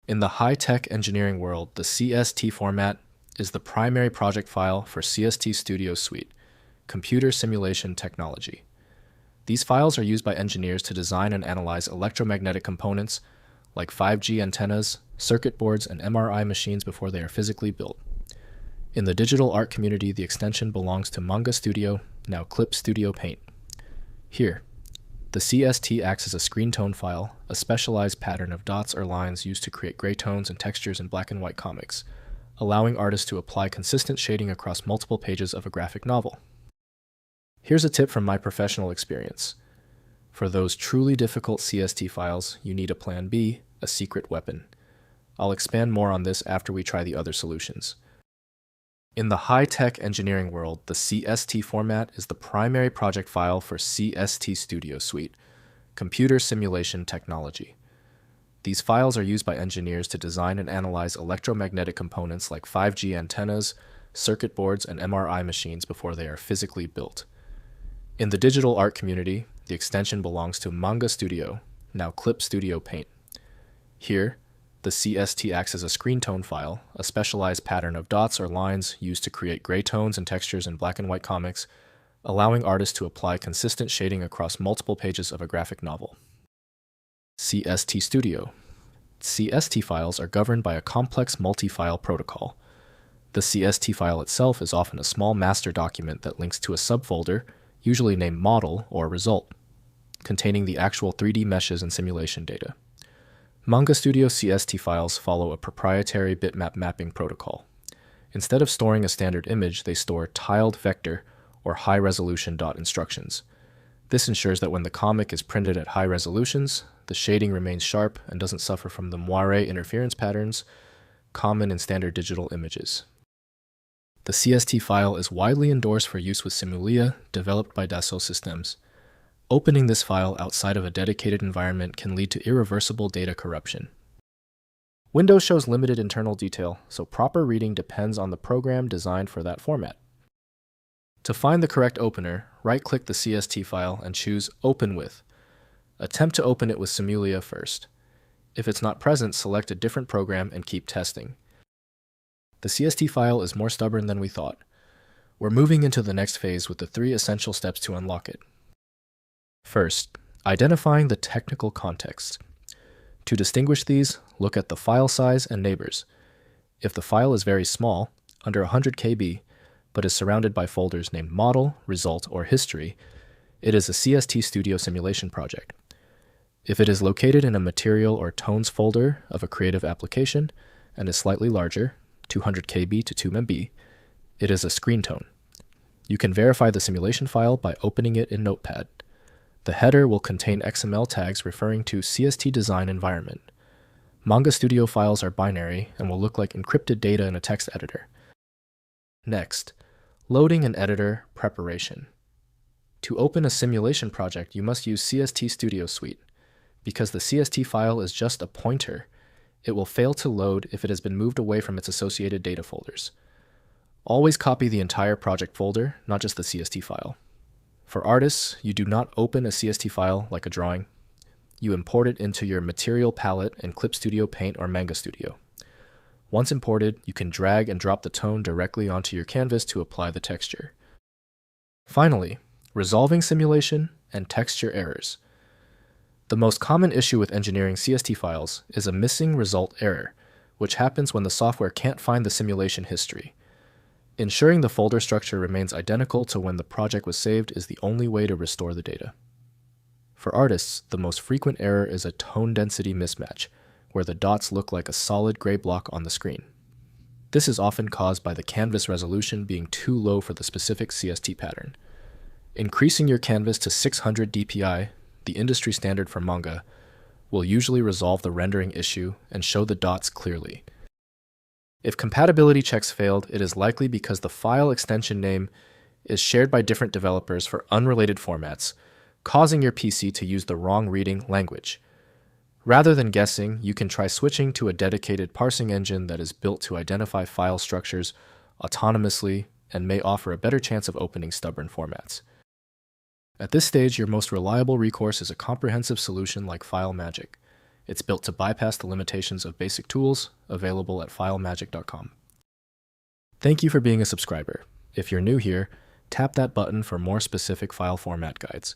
In the high-tech engineering world, the CST format is the primary project file for CST Studio Suite, computer simulation technology. These files are used by engineers to design and analyze electromagnetic components like 5G antennas, circuit boards, and MRI machines before they are physically built. In the digital art community, the extension belongs to Manga Studio, now Clip Studio Paint. Here, the CST acts as a screen tone file, a specialized pattern of dots or lines used to create gray tones and textures in black and white comics, allowing artists to apply consistent shading across multiple pages of a graphic novel. Here's a tip from my professional experience. For those truly difficult CST files, you need a plan B, a secret weapon. I'll expand more on this after we try the other solutions. In the high-tech engineering world, the CST format is the primary project file for CST Studio Suite, computer simulation technology. These files are used by engineers to design and analyze electromagnetic components like 5G antennas, circuit boards, and MRI machines before they are physically built. In the digital art community, the extension belongs to Manga Studio, now Clip Studio Paint. Here, the CST acts as a screen tone file, a specialized pattern of dots or lines used to create gray tones and textures in black and white comics, allowing artists to apply consistent shading across multiple pages of a graphic novel. CST Studio. CST files are governed by a complex multi-file protocol. The CST file itself is often a small master document that links to a subfolder, usually named Model or Result, containing the actual 3D meshes and simulation data. Manga Studio CST files follow a proprietary bitmap-mapping protocol. Instead of storing a standard image, they store tiled vector or high-resolution dot instructions. This ensures that when the comic is printed at high resolutions, the shading remains sharp and doesn't suffer from the moiré interference patterns common in standard digital images. The CST file is widely endorsed for use with Simulia, developed by Dassault Systems. Opening this file outside of a dedicated environment can lead to irreversible data corruption. Windows shows limited internal detail, so proper reading depends on the program designed for that format. To find the correct opener, right-click the CST file and choose Open With. Attempt to open it with Simulia first. If it's not present, select a different program and keep testing. The CST file is more stubborn than we thought. We're moving into the next phase with the 3 essential steps to unlock it. First, identifying the technical context. To distinguish these, look at the file size and neighbors. If the file is very small, under 100 KB, but is surrounded by folders named Model, Result, or History, it is a CST Studio simulation project. If it is located in a Material or Tones folder of a creative application and is slightly larger, 200 KB to 2 MB, it is a screen tone. You can verify the simulation file by opening it in Notepad. The header will contain XML tags referring to CST design environment. Manga Studio files are binary and will look like encrypted data in a text editor. Next, loading and editor preparation. To open a simulation project, you must use CST Studio Suite. Because the CST file is just a pointer, it will fail to load if it has been moved away from its associated data folders. Always copy the entire project folder, not just the CST file. For artists, you do not open a CST file like a drawing. You import it into your material palette in Clip Studio Paint or Manga Studio. Once imported, you can drag and drop the tone directly onto your canvas to apply the texture. Finally, resolving simulation and texture errors. The most common issue with engineering CST files is a missing result error, which happens when the software can't find the simulation history. Ensuring the folder structure remains identical to when the project was saved is the only way to restore the data. For artists, the most frequent error is a tone density mismatch, where the dots look like a solid gray block on the screen. This is often caused by the canvas resolution being too low for the specific CST pattern. Increasing your canvas to 600 dpi, the industry standard for manga, will usually resolve the rendering issue and show the dots clearly. If compatibility checks failed, it is likely because the file extension name is shared by different developers for unrelated formats, causing your PC to use the wrong reading language. Rather than guessing, you can try switching to a dedicated parsing engine that is built to identify file structures autonomously and may offer a better chance of opening stubborn formats. At this stage, your most reliable recourse is a comprehensive solution like FileMagick. It's built to bypass the limitations of basic tools available at filemagic.com. Thank you for being a subscriber. If you're new here, tap that button for more specific file format guides.